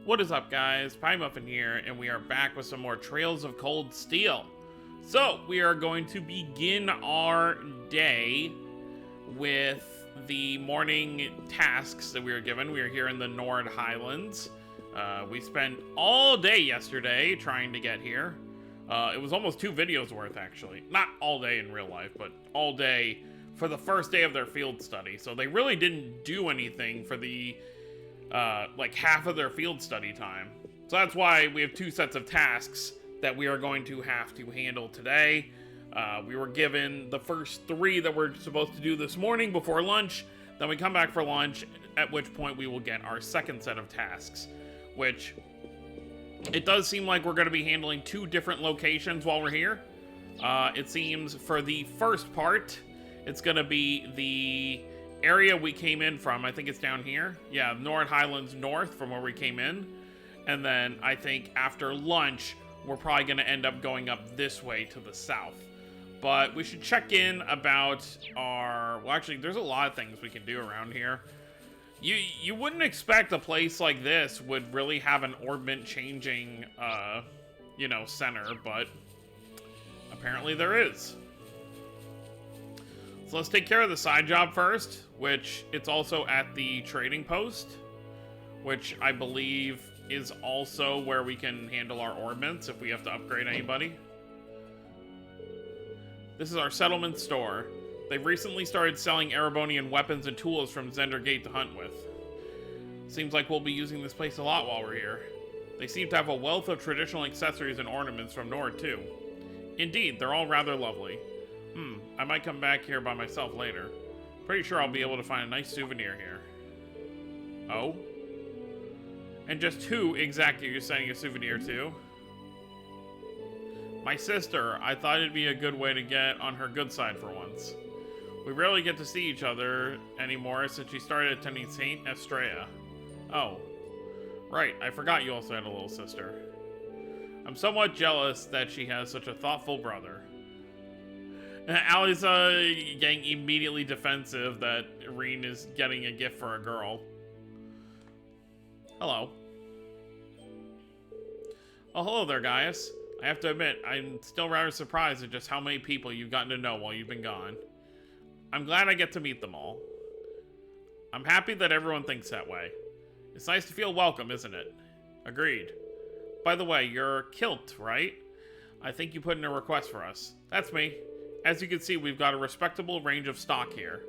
What is up, guys? Pie Muffin here, and we are back with some more Trails of Cold Steel. So, we are going to begin our day with the morning tasks that we were given. We are here in the Nord Highlands. We spent all day yesterday trying to get here. It was almost 2 videos worth, actually. Not all day in real life, but all day for the first day of their field study. So they really didn't do anything for the like half of their field study time. So that's why we have 2 sets of tasks that we are going to have to handle today. We were given the first 3 that we're supposed to do this morning before lunch. Then we come back for lunch, at which point we will get our second set of tasks, which it does seem like we're going to be handling 2 different locations while we're here. It seems for the first part, it's going to be the area we came in from. I think it's down here. Yeah, Nord Highlands North from where we came in. And then I think after lunch, we're probably going to end up going up this way to the south. But we should check in about our... Well, actually, there's a lot of things we can do around here. You wouldn't expect a place like this would really have an orbment changing, you know, center, but apparently there is. So let's take care of the side job first, which it's also at the trading post, which I believe is also where we can handle our orbments if we have to upgrade anybody. This is our settlement store. They've recently started selling Erebonian weapons and tools from Zender Gate to hunt with. Seems like we'll be using this place a lot while we're here. They seem to have a wealth of traditional accessories and ornaments from Nord, too. Indeed, they're all rather lovely. I might come back here by myself later. Pretty sure I'll be able to find a nice souvenir here. Oh? And just who exactly are you sending a souvenir to? My sister. I thought it'd be a good way to get on her good side for once. We rarely get to see each other anymore since she started attending St. Estrella. Oh. Right, I forgot you also had a little sister. I'm somewhat jealous that she has such a thoughtful brother. Allie's getting immediately defensive that Reen is getting a gift for a girl. Hello. Oh, hello there, Gaius. I have to admit, I'm still rather surprised at just how many people you've gotten to know while you've been gone. I'm glad I get to meet them all. I'm happy that everyone thinks that way. It's nice to feel welcome, isn't it? Agreed. By the way, you're Kilt, right? I think you put in a request for us. That's me. As you can see, we've got a respectable range of stock here.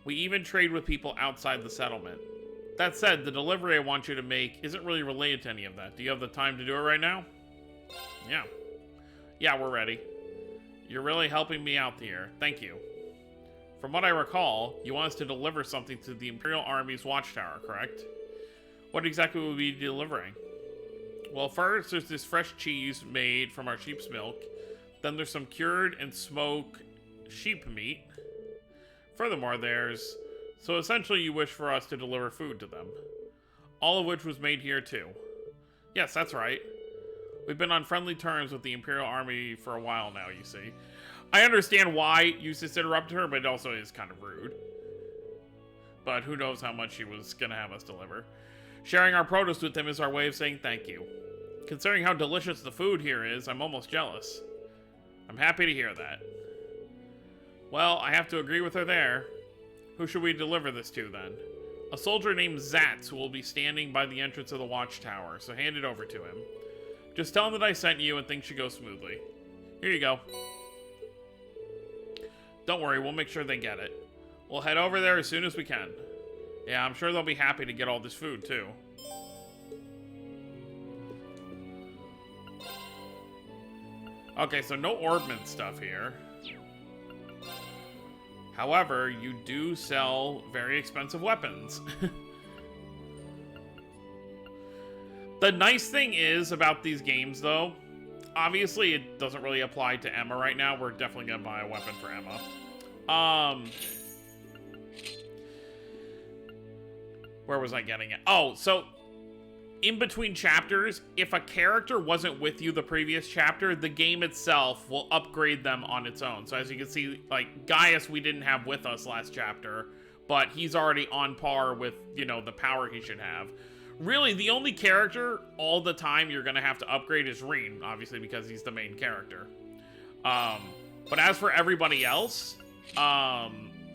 We even trade with people outside the settlement. That said, the delivery I want you to make isn't really related to any of that. Do you have the time to do it right now? Yeah. Yeah, we're ready. You're really helping me out here. Thank you. From what I recall, you want us to deliver something to the Imperial Army's Watchtower, correct? What exactly will we be delivering? Well, first, there's this fresh cheese made from our sheep's milk. Then there's some cured and smoked sheep meat. Furthermore, there's... So essentially you wish for us to deliver food to them. All of which was made here too. Yes, that's right. We've been on friendly terms with the Imperial Army for a while now, you see. I understand why you just interrupted her, but it also is kind of rude. But who knows how much she was gonna have us deliver. Sharing our produce with them is our way of saying thank you. Considering how delicious the food here is, I'm almost jealous. I'm happy to hear that. Well, I have to agree with her there. Who should we deliver this to, then? A soldier named Zatz who will be standing by the entrance of the Watchtower, so hand it over to him. Just tell him that I sent you and things should go smoothly. Here you go. Don't worry, we'll make sure they get it. We'll head over there as soon as we can. Yeah, I'm sure they'll be happy to get all this food, too. Okay, so no orbment stuff here. However, you do sell very expensive weapons. The nice thing is about these games, though, obviously it doesn't really apply to Emma right now. We're definitely going to buy a weapon for Emma. Where was I getting it? Oh, so in between chapters, if a character wasn't with you the previous chapter, the game itself will upgrade them on its own. So as you can see, like, Gaius we didn't have with us last chapter, but he's already on par with, you know, the power he should have. really, the only character all the time you're gonna have to upgrade is Reen, obviously, because he's the main character. But as for everybody else,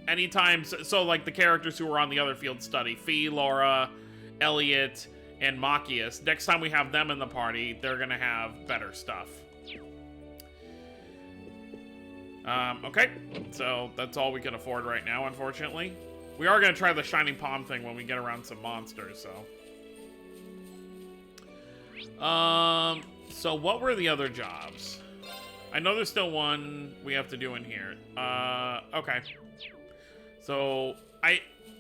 anytime, so like the characters who are on the other field study, Fee, Laura, Elliot, and Machias, next time we have them in the party, they're gonna have better stuff. Okay, so that's all we can afford right now, unfortunately. We are gonna try the Shining Palm thing when we get around some monsters, so. So what were the other jobs? I know there's still one we have to do in here. Okay. So,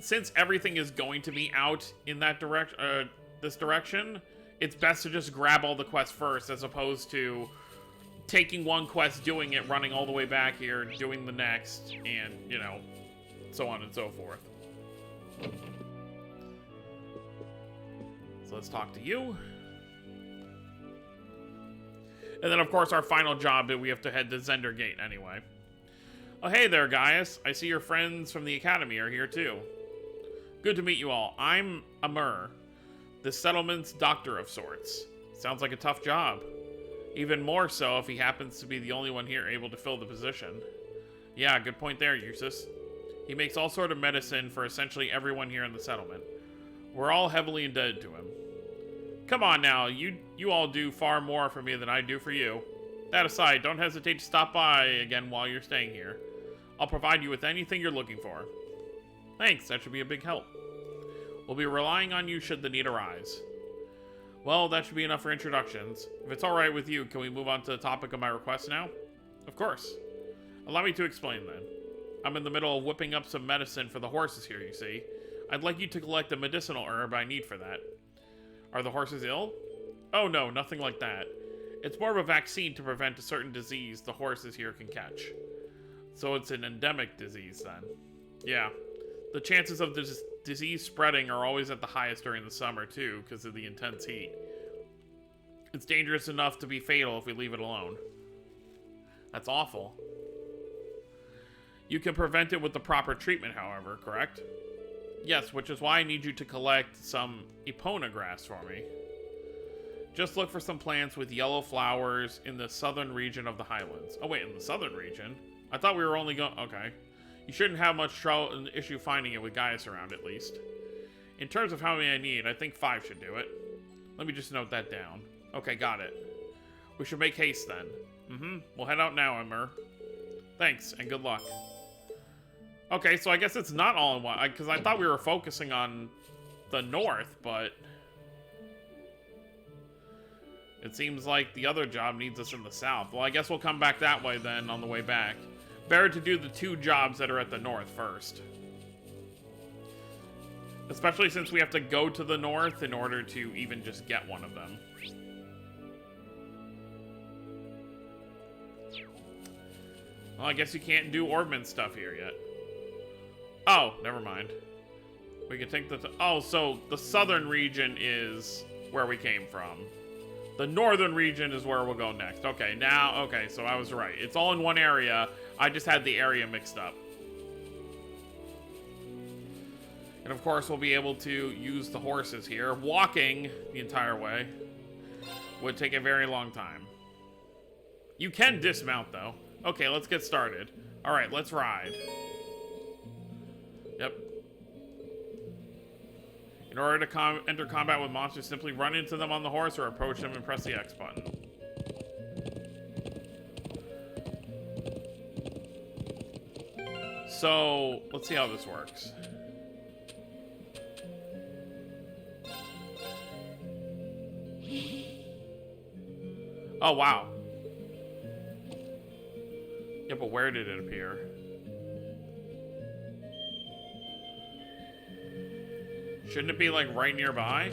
since everything is going to be out in that this direction, it's best to just grab all the quests first, as opposed to taking one quest, doing it, running all the way back here, doing the next, and, you know, so on and so forth. So let's talk to you. And then, of course, our final job, we have to head to Zender Gate anyway. Oh, hey there, Gaius. I see your friends from the Academy are here, too. Good to meet you all. I'm Amur, the settlement's doctor of sorts. Sounds like a tough job. Even more so if he happens to be the only one here able to fill the position. Yeah, good point there, Eustace. He makes all sort of medicine for essentially everyone here in the settlement. We're all heavily indebted to him. Come on now, you all do far more for me than I do for you. That aside, don't hesitate to stop by again while you're staying here. I'll provide you with anything you're looking for. Thanks, that should be a big help. We'll be relying on you should the need arise. Well, that should be enough for introductions. If it's alright with you, can we move on to the topic of my request now? Of course. Allow me to explain then. I'm in the middle of whipping up some medicine for the horses here, you see. I'd like you to collect a medicinal herb I need for that. Are the horses ill? Oh no, nothing like that. It's more of a vaccine to prevent a certain disease the horses here can catch. So it's an endemic disease then. Yeah. The chances of this disease spreading are always at the highest during the summer too, because of the intense heat. It's dangerous enough to be fatal if we leave it alone. That's awful. You can prevent it with the proper treatment, however, correct? Yes, which is why I need you to collect some Epona grass for me. Just look for some plants with yellow flowers in the southern region of the highlands. Oh wait, in the southern region? I thought we were only going... Okay. You shouldn't have much issue finding it with Gaius around, at least. In terms of how many I need, I think 5 should do it. Let me just note that down. Okay, got it. We should make haste then. We'll head out now, Emmer. Thanks, and good luck. Okay, so I guess it's not all in one, because I thought we were focusing on the north, but it seems like the other job needs us in the south. Well, I guess we'll come back that way then on the way back. Better to do the 2 jobs that are at the north first. Especially since we have to go to the north in order to even just get one of them. Well, I guess you can't do Orbman stuff here yet. Oh, never mind. We can take the... Oh, so the southern region is where we came from. The northern region is where we'll go next. Okay, now... Okay, so I was right. It's all in one area. I just had the area mixed up. And of course, we'll be able to use the horses here. Walking the entire way would take a very long time. You can dismount, though. Okay, let's get started. Alright, let's ride. Yep. In order to enter combat with monsters, simply run into them on the horse or approach them and press the X button. So, let's see how this works. Oh, wow. Yeah, but where did it appear? Shouldn't it be, like, right nearby?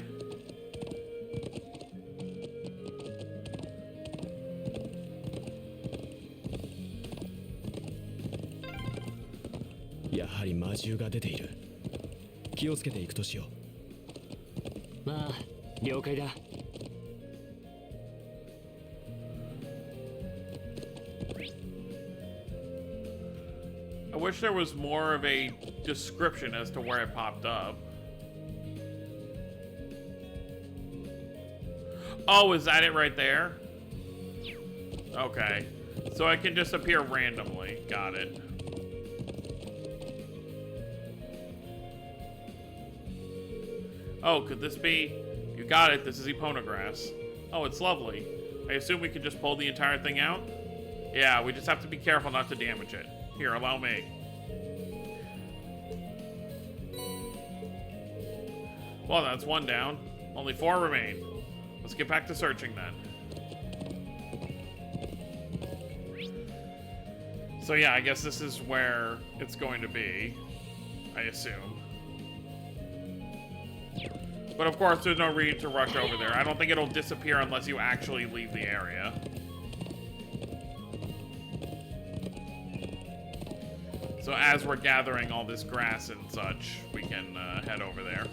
I wish there was more of a description as to where it popped up. Oh, is that it right there? Okay. So it can just appear randomly. Got it. Oh, could this be? You got it. This is Epona grass. Oh, it's lovely. I assume we could just pull the entire thing out? Yeah, we just have to be careful not to damage it. Here, allow me. Well, that's one down. Only 4 remain. Let's get back to searching then. So yeah, I guess this is where it's going to be, I assume. But of course, there's no reason to rush over there. I don't think it'll disappear unless you actually leave the area. So as we're gathering all this grass and such, we can head over there.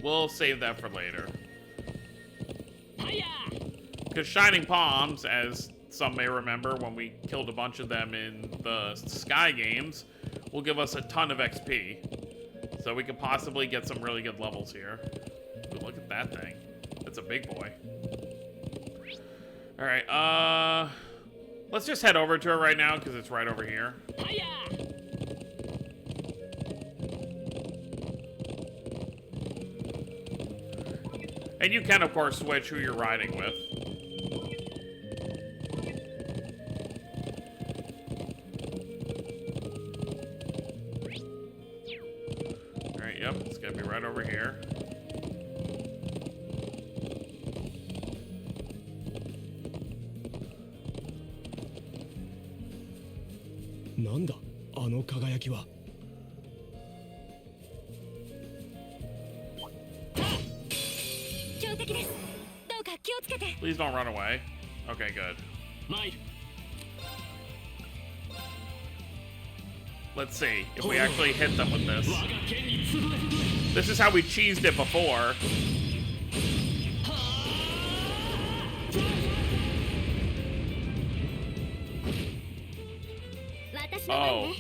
We'll save that for later. Because Shining Palms, as some may remember when we killed a bunch of them in the Sky games, will give us a ton of XP. So we could possibly get some really good levels here. Ooh, look at that thing. That's a big boy. Alright, let's just head over to it right now because it's right over here. And you can, of course, switch who you're riding with. Alright, yep, it's gonna be right over here. Nanda, あの輝きは。 Please don't run away. Okay, good. Let's see if we actually hit them with this. This is how we cheesed it before. Oh.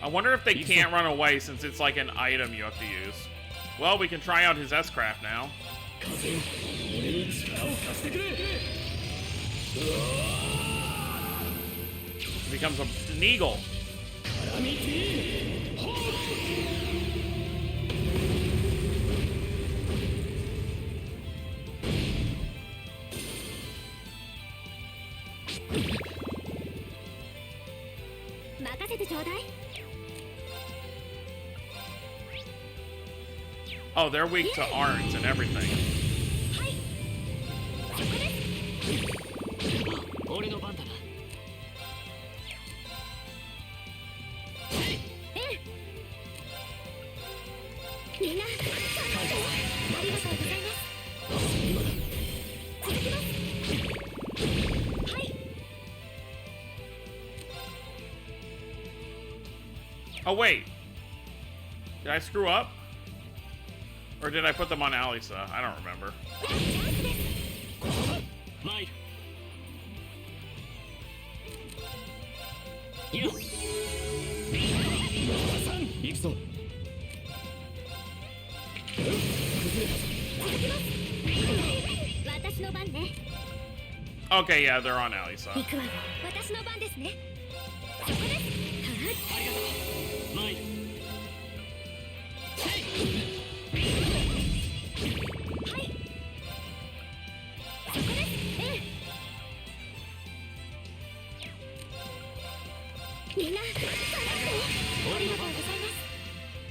I wonder if they can't run away since it's like an item you have to use. Well, we can try out his S-Craft now. He becomes an eagle. Oh, they're weak to arms and everything. Oh, wait. Did I screw up? Or did I put them on Alisa? I don't remember. Okay, yeah, they're on Alisa.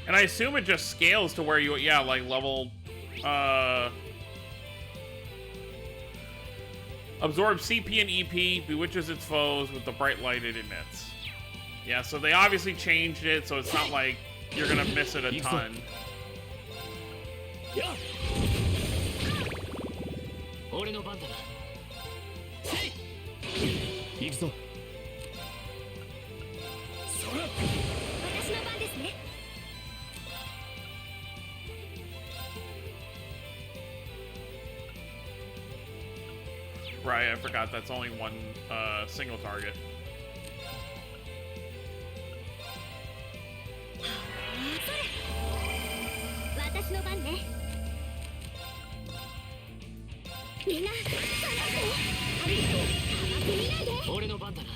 And I assume it just scales to where you, yeah, like level, absorbs CP and EP, bewitches its foes with the bright light it emits. Yeah, so they obviously changed it, so it's not like you're gonna miss it a ton. 俺の番だな。行くぞ。そら。私の番ですね。Right, I forgot that's only one single target. 私の番ね。みんな、それありがとう。甘く見ないで。俺の番だな。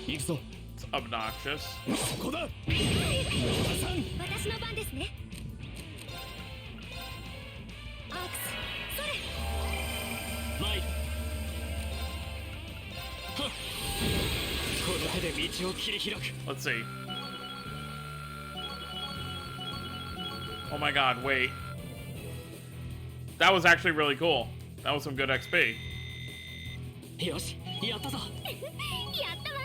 行くぞ。It's obnoxious. そこだ。私の番ですね。アークス、それ。参る。はっ。この手で道を切り開く。 Let's see. Oh my god, wait. That was actually really cool. That was some good XP. よし、やったぞ。やったわ。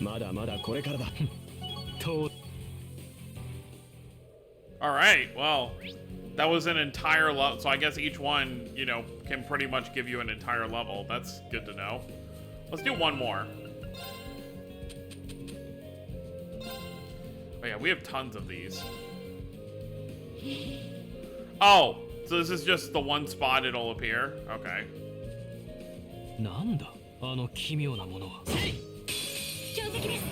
まだまだこれからだ。と。 Alright, well, that was an entire level. So I guess each one, you know, can pretty much give you an entire level. That's good to know. Let's do one more. Oh yeah, we have tons of these. Oh, so this is just the one spot it'll appear? Okay. なんだあの奇妙なものは。強敵です。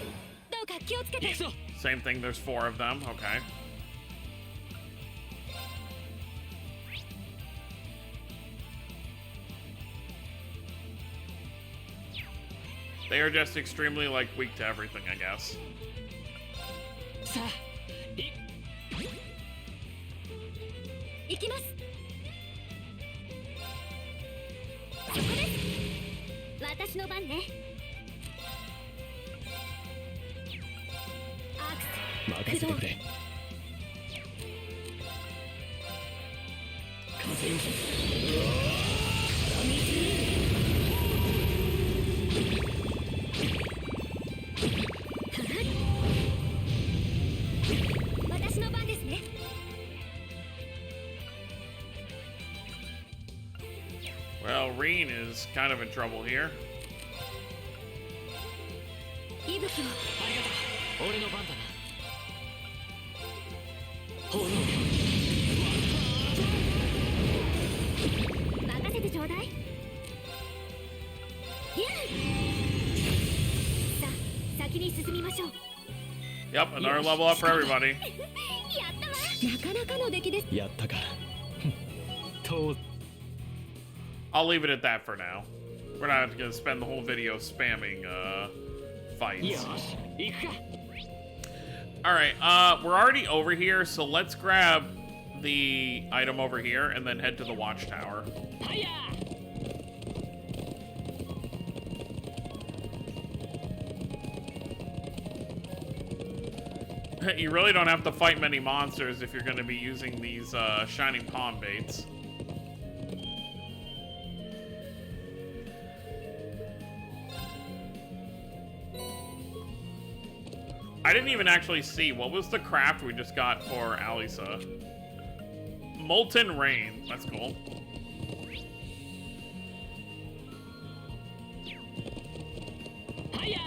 どうか気をつけて。行くぞ。 Same thing, there's 4 of them. Okay. They are just extremely, like, weak to everything, I guess. さあ、行きます。そこです。私の番ね。アークス、任せてくれ。風よけ。私の番ですね。Well, Reen is kind of in trouble here. 息吹を。ありがとう。俺の番だな。炎。任せてちょうだい。さあ、先に進みましょう。Yep, another level up for everybody. やったわ。なかなかの出来です。やったか。と。 I'll leave it at that for now. We're not going to spend the whole video spamming fights. よし、行くか。 Alright, we're already over here, so let's grab the item over here and then head to the Watchtower. はいや。 You really don't have to fight many monsters if you're going to be using these shining palm baits. I didn't even actually see. What was the craft we just got for Alisa? Molten Rain. That's cool. Hiya!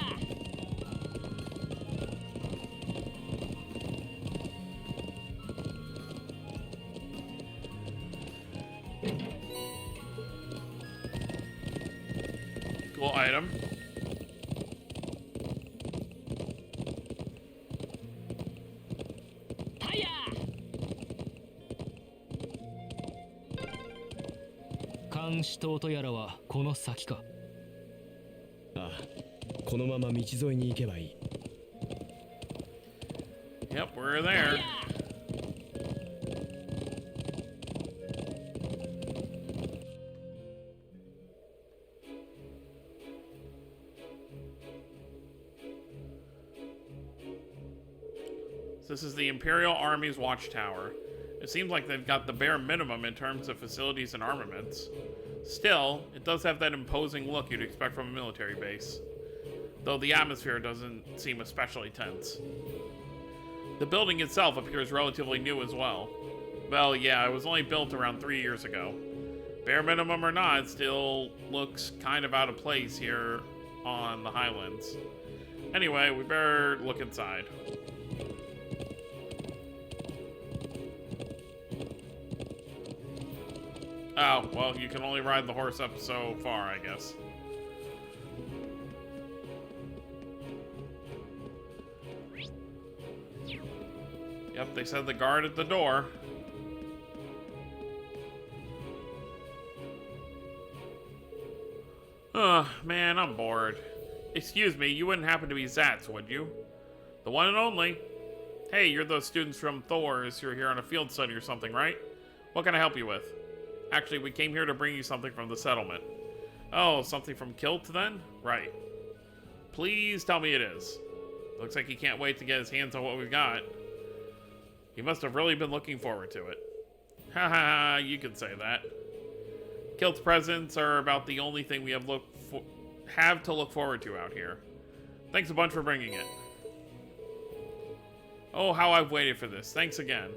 Cool item. Hiya! 監視塔とやらはこの先か。ああ、このまま道沿いに行けばいい。Yep, we're there. This is the Imperial Army's Watchtower. It seems like they've got the bare minimum in terms of facilities and armaments. Still, it does have that imposing look you'd expect from a military base, though the atmosphere doesn't seem especially tense. The building itself appears relatively new as well. Well, yeah, it was only built around 3 years ago. bare minimum or not, it still looks kind of out of place here on the Highlands. Anyway, we better look inside. Oh, well, you can only ride the horse up so far, I guess. Yep, they said the guard at the door. Ugh, man, I'm bored. Excuse me, you wouldn't happen to be Zatz, would you? The one and only. Hey, you're those students from Thor's. You're here on a field study or something, right? What can I help you with? Actually, we came here to bring you something from the settlement. Oh, something from Kilt, then? Right. Please tell me it is. Looks like he can't wait to get his hands on what we've got. He must have really been looking forward to it. Haha, you could say that. Kilt's presents are about the only thing we have to look forward to out here. Thanks a bunch for bringing it. Oh, how I've waited for this. Thanks again.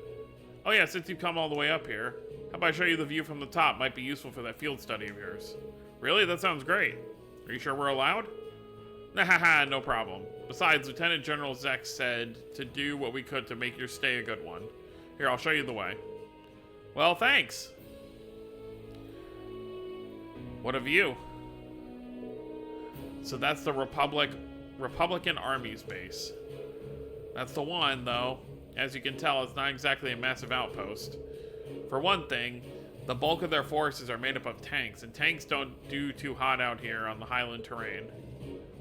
Oh yeah, since you've come all the way up here, how about I show you the view from the top? Might be useful for that field study of yours. Really? That sounds great. Are you sure we're allowed? Haha, no problem. Besides, Lieutenant General Zek said to do what we could to make your stay a good one. Here, I'll show you the way. Well, thanks. What a view. So that's the Republican Army's base. That's the one, though. As you can tell, it's not exactly a massive outpost. For one thing, the bulk of their forces are made up of tanks, and tanks don't do too hot out here on the highland terrain.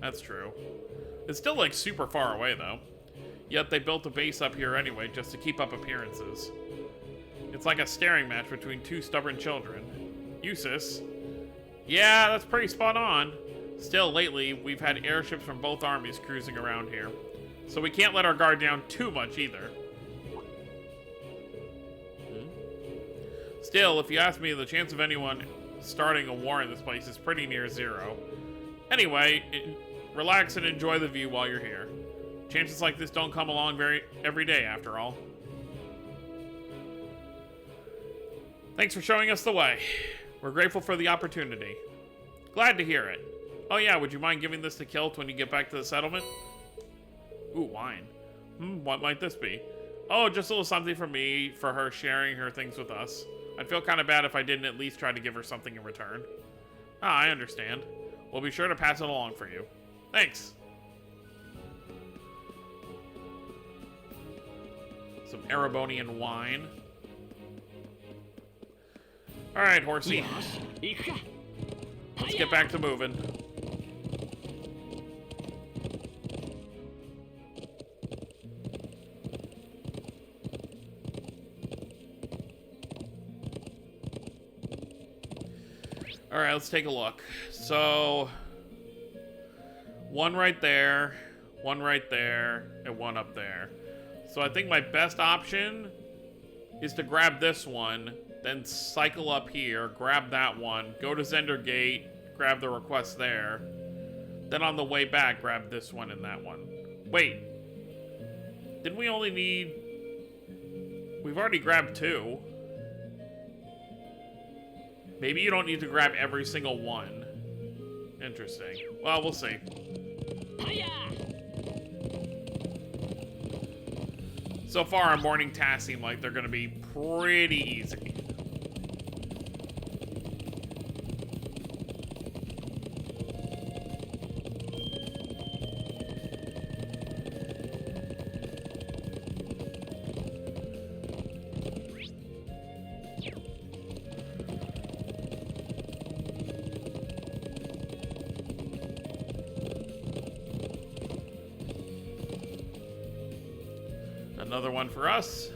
That's true. It's still like super far away, though. Yet they built a base up here anyway, just to keep up appearances. It's like a staring match between two stubborn children. Usis. Yeah, that's pretty spot on. Still, lately, we've had airships from both armies cruising around here. So we can't let our guard down too much either. Still, if you ask me, the chance of anyone starting a war in this place is pretty near zero. Anyway, relax and enjoy the view while you're here. Chances like this don't come along every day, after all. Thanks for showing us the way. We're grateful for the opportunity. Glad to hear it. Oh yeah, would you mind giving this to Kilt when you get back to the settlement? Ooh, wine. What might this be? Oh, just a little something for me, for her sharing her things with us. I'd feel kind of bad if I didn't at least try to give her something in return. Ah, I understand. We'll be sure to pass it along for you. Thanks. Some Erebonian wine. Alright, horsey. Let's get back to moving. Alright, let's take a look. So, one right there, and one up there. So I think my best option is to grab this one, then cycle up here, grab that one, go to Zender Gate, grab the request there. Then on the way back, grab this one and that one. Wait. Didn't we only need... We've already grabbed two. Maybe you don't need to grab every single one. Interesting. Well, we'll see. So far, our morning tasks seem like they're going to be pretty easy. Another one for us.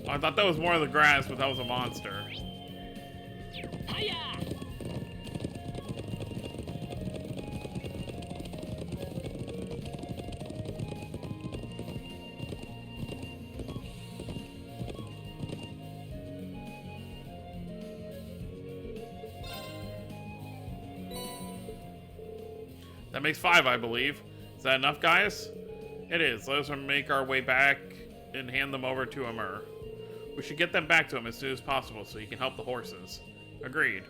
Oh, I thought that was more of the grass, but that was a monster. That makes 5, I believe. Is that enough, guys? It is. Let us make our way back and hand them over to Amur. We should get them back to him as soon as possible so he can help the horses. Agreed.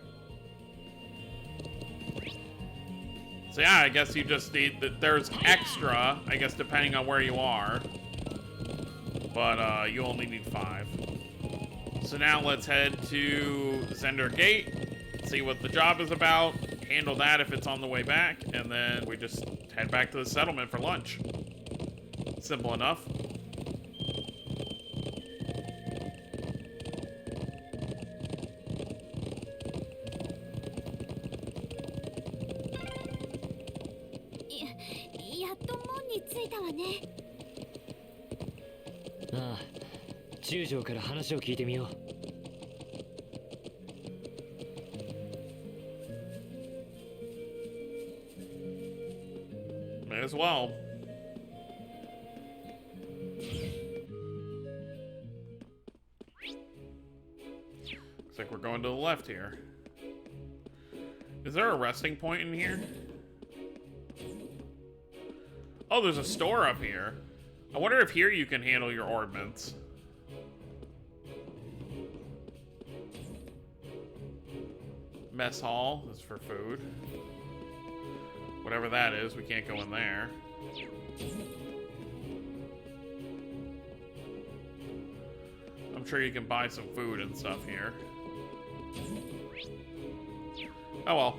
So yeah, I guess you just need... There's extra, I guess, depending on where you are. But you only need 5. So now let's head to Zender Gate, see what the job is about, handle that if it's on the way back, and then we just head back to the settlement for lunch. Simple enough.やっと門に着いたわね。ああ、中将から話を聞いてみよう。May as well. Looks like we're going to the left here. Is there a resting point in here? Oh, there's a store up here. I wonder if here you can handle your ordnance. Mess hall is for food. Whatever that is, we can't go in there. I'm sure you can buy some food and stuff here. Oh well.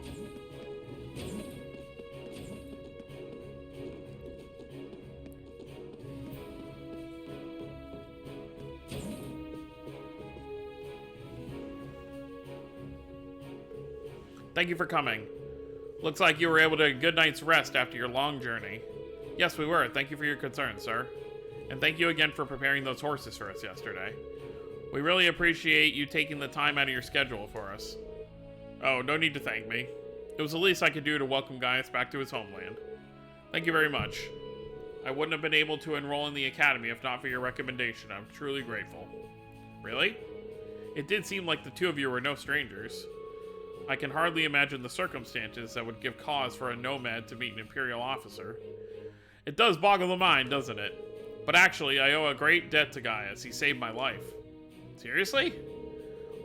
Thank you for coming. Looks like you were able to get a good night's rest after your long journey. Yes, we were. Thank you for your concern, sir. And thank you again for preparing those horses for us yesterday. We really appreciate you taking the time out of your schedule for us. Oh, no need to thank me. It was the least I could do to welcome Gaius back to his homeland. Thank you very much. I wouldn't have been able to enroll in the academy if not for your recommendation. I'm truly grateful. Really? It did seem like the two of you were no strangers. I can hardly imagine the circumstances that would give cause for a nomad to meet an Imperial officer. It does boggle the mind, doesn't it? But actually, I owe a great debt to Gaius. He saved my life. Seriously?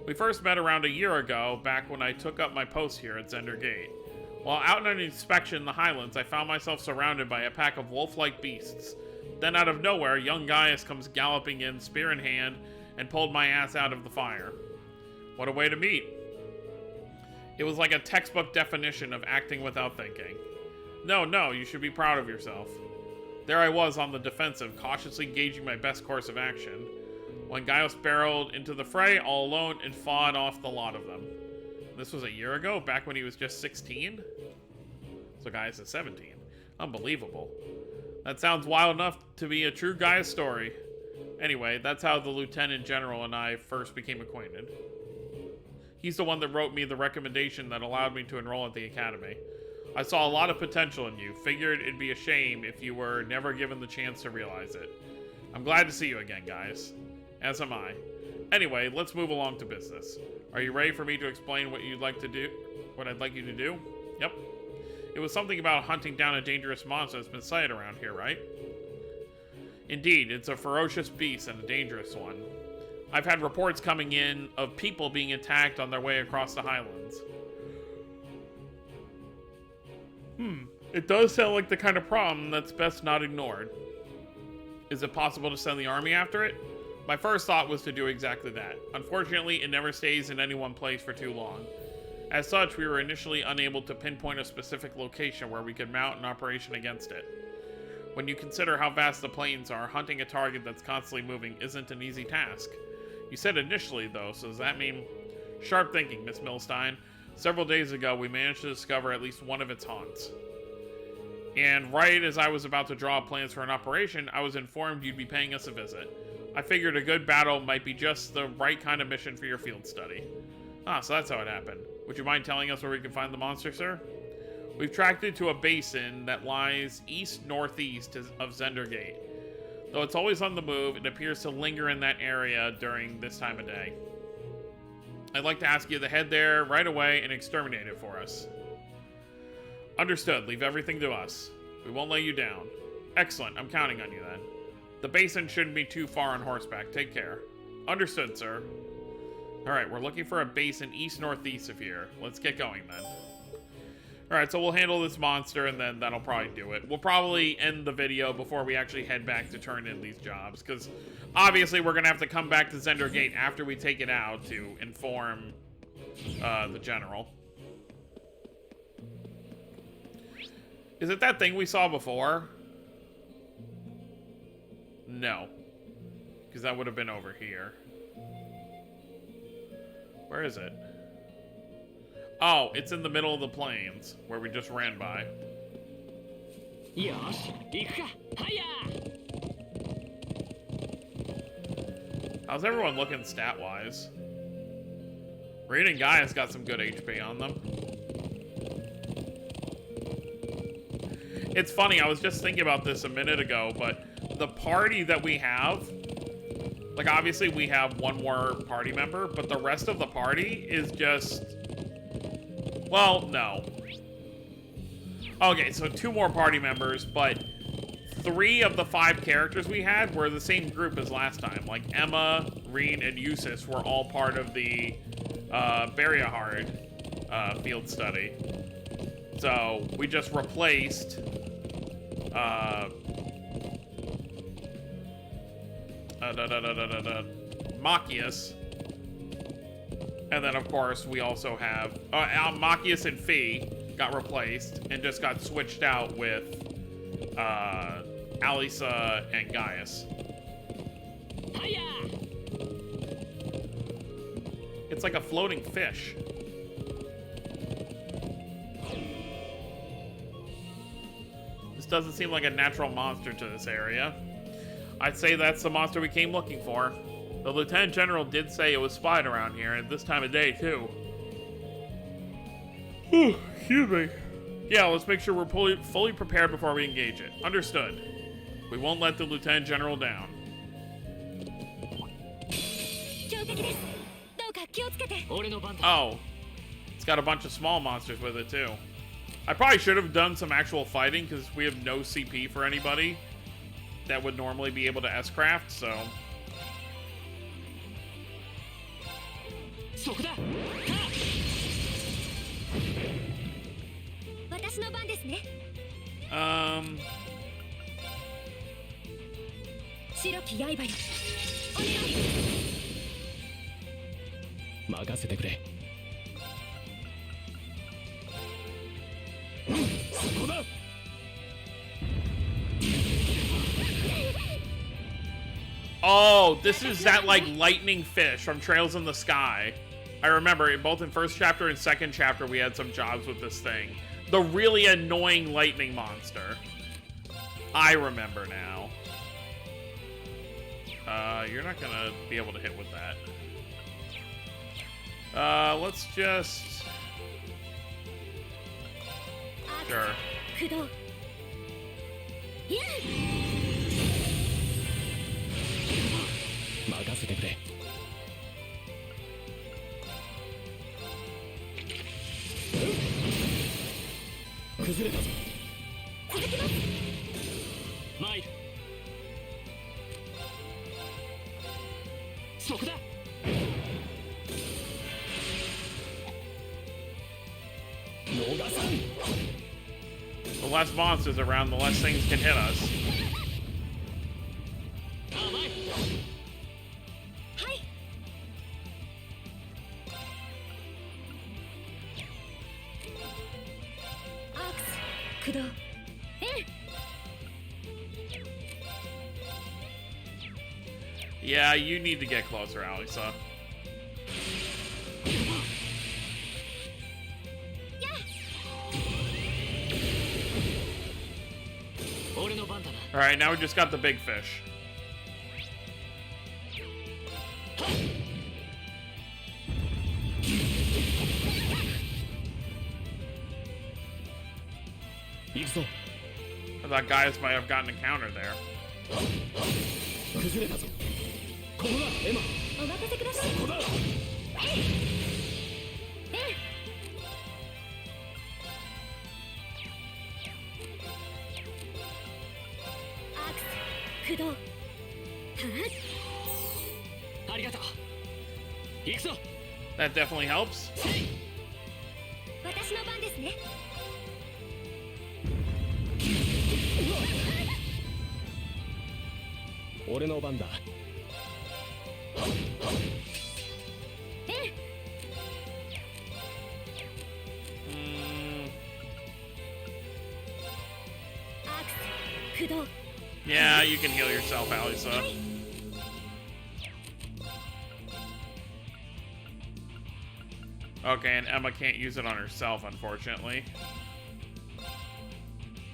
We first met around a year ago, back when I took up my post here at Zender Gate. While out on an inspection in the Highlands, I found myself surrounded by a pack of wolf-like beasts. Then out of nowhere, young Gaius comes galloping in, spear in hand, and pulled my ass out of the fire. What a way to meet. It was like a textbook definition of acting without thinking. No, you should be proud of yourself. There I was on the defensive, cautiously gauging my best course of action, when Gaius barreled into the fray all alone and fought off the lot of them. This was a year ago, back when he was just 16? So Gaius is 17. Unbelievable. That sounds wild enough to be a true Gaius story. Anyway, that's how the Lieutenant General and I first became acquainted. He's the one that wrote me the recommendation that allowed me to enroll at the academy. I saw a lot of potential in you, figured it'd be a shame if you were never given the chance to realize it. I'm glad to see you again, guys. As am I. Anyway, let's move along to business. Are you ready for me to explain what you'd like to do? What I'd like you to do? Yep. It was something about hunting down a dangerous monster that's been sighted around here, right? Indeed, it's a ferocious beast and a dangerous one. I've had reports coming in of people being attacked on their way across the Highlands. It does sound like the kind of problem that's best not ignored. Is it possible to send the army after it? My first thought was to do exactly that. Unfortunately, it never stays in any one place for too long. As such, we were initially unable to pinpoint a specific location where we could mount an operation against it. When you consider how vast the plains are, hunting a target that's constantly moving isn't an easy task. You said initially, though, so does that mean... Sharp thinking, Miss Milstein. Several days ago, we managed to discover at least one of its haunts. And right as I was about to draw plans for an operation, I was informed you'd be paying us a visit. I figured a good battle might be just the right kind of mission for your field study. Ah, so that's how it happened. Would you mind telling us where we can find the monster, sir? We've tracked it to a basin that lies east-northeast of Zender Gate. Though it's always on the move, it appears to linger in that area during this time of day. I'd like to ask you to head there right away and exterminate it for us. Understood. Leave everything to us. We won't lay you down. Excellent. I'm counting on you then. The basin shouldn't be too far on horseback. Take care. Understood, sir. Alright, we're looking for a basin east-northeast of here. Let's get going then. Alright, so we'll handle this monster and then that'll probably do it. We'll probably end the video before we actually head back to turn in these jobs, because obviously we're going to have to come back to Zender Gate after we take it out to inform the general. Is it that thing we saw before? No. Because that would have been over here. Where is it? Oh, it's in the middle of the plains, where we just ran by. Yosh, iku ka. Hiya! How's everyone looking stat-wise? Reed and Gaius got some good HP on them. It's funny, I was just thinking about this a minute ago, but the party that we have, like obviously we have one more party member, but the rest of the party is just, well, no. Okay, so 2 more party members, but 3 of the 5 characters we had were the same group as last time. Like Emma, Reen, and Eustace were all part of the Bariahard field study. So we just replaced Machias. And then, of course, we also have Machias and Fee got replaced and just got switched out with Alisa and Gaius. Hiya! It's like a floating fish. This doesn't seem like a natural monster to this area. I'd say that's the monster we came looking for. The Lieutenant General did say it was spotted around here at this time of day, too. Excuse me. Yeah, let's make sure we're fully prepared before we engage it. Understood. We won't let the Lieutenant General down. Oh. It's got a bunch of small monsters with it, too. I probably should have done some actual fighting, because we have no CP for anybody that would normally be able to S-craft, so... Oh, this is that, like, lightning fish from Trails in the Sky. I remember, both in first chapter and second chapter, we had some jobs with this thing. The really annoying lightning monster. I remember now. You're not gonna be able to hit with that. Let's just... Sure. The less monsters around, the less things can hit us. Yeah, you need to get closer, Alisa. Alright, now we just got the big fish. I thought Gaius might have gotten a counter there. ありがとう。行くぞ。 That definitely helps. 私の番ですね。俺の番だ。アークス駆動。 Yeah, you can heal yourself, Alisa. Okay, and Emma can't use it on herself, unfortunately.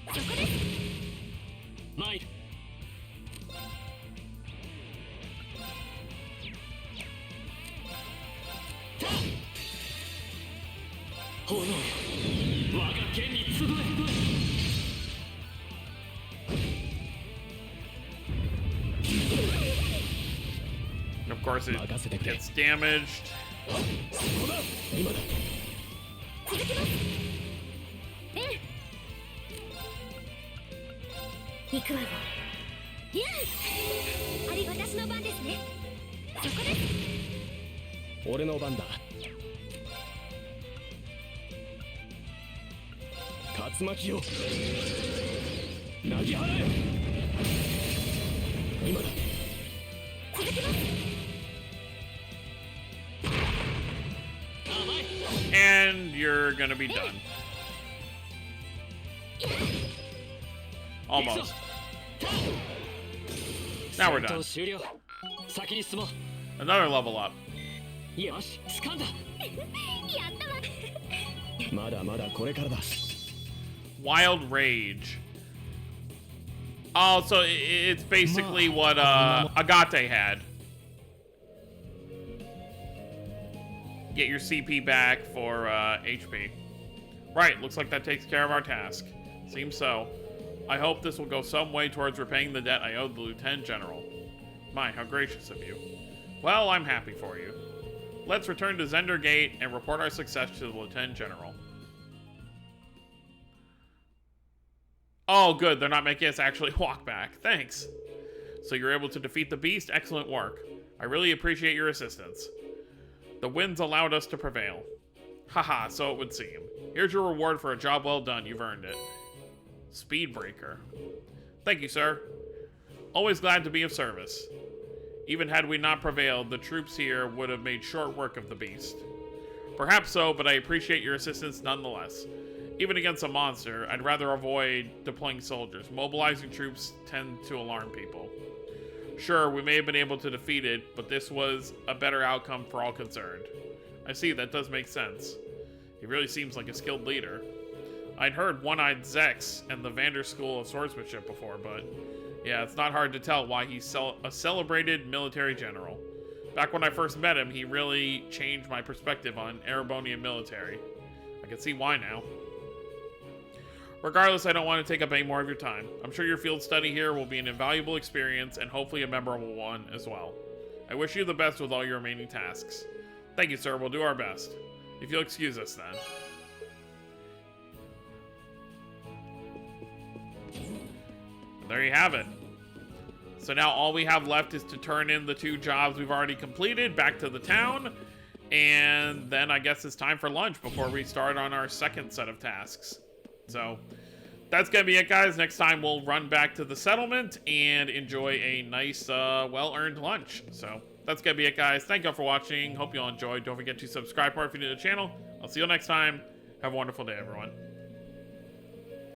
そこです。参る。炎よ、我が剣に集え。 And of course, it gets damaged. 今だ。続けます。行くわよ。いや、私の番ですね。そこです。俺の番だ。竜巻よ。投げ払え。今だ。 続けます。 And you're gonna be done. Almost. Now we're done. 終了。先に進もう。 Another level up. よし、掴んだ。やったわ。まだまだこれからだ。 Wild Rage. Oh, so it's basically what Agate had. Get your CP back for HP. Right, looks like that takes care of our task. Seems so. I hope this will go some way towards repaying the debt I owed the Lieutenant General. My, how gracious of you. Well, I'm happy for you. Let's return to Zender Gate and report our success to the Lieutenant General. Oh, good. They're not making us actually walk back. Thanks. So you're able to defeat the beast. Excellent work. I really appreciate your assistance. The winds allowed us to prevail. Haha, so it would seem. Here's your reward for a job well done. You've earned it. Speedbreaker. Thank you, sir. Always glad to be of service. Even had we not prevailed, the troops here would have made short work of the beast. Perhaps so, but I appreciate your assistance nonetheless. Even against a monster, I'd rather avoid deploying soldiers. Mobilizing troops tend to alarm people. Sure, we may have been able to defeat it, but this was a better outcome for all concerned. I see, that does make sense. He really seems like a skilled leader. I'd heard One-Eyed Zex and the Vander School of Swordsmanship before, but yeah, it's not hard to tell why he's a celebrated military general. Back when I first met him, he really changed my perspective on Erebonian military. I can see why now. Regardless, I don't want to take up any more of your time. I'm sure your field study here will be an invaluable experience and hopefully a memorable one as well. I wish you the best with all your remaining tasks. Thank you, sir. We'll do our best. If you'll excuse us, then. And there you have it. So now all we have left is to turn in the 2 jobs we've already completed back to the town. And then I guess it's time for lunch before we start on our second set of tasks. So that's going to be it, guys. Next time we'll run back to the settlement and enjoy a nice, well-earned lunch. So that's going to be it, guys. Thank you all for watching. Hope you all enjoyed. Don't forget to subscribe if you're new to the channel. I'll see you all next time. Have a wonderful day, everyone.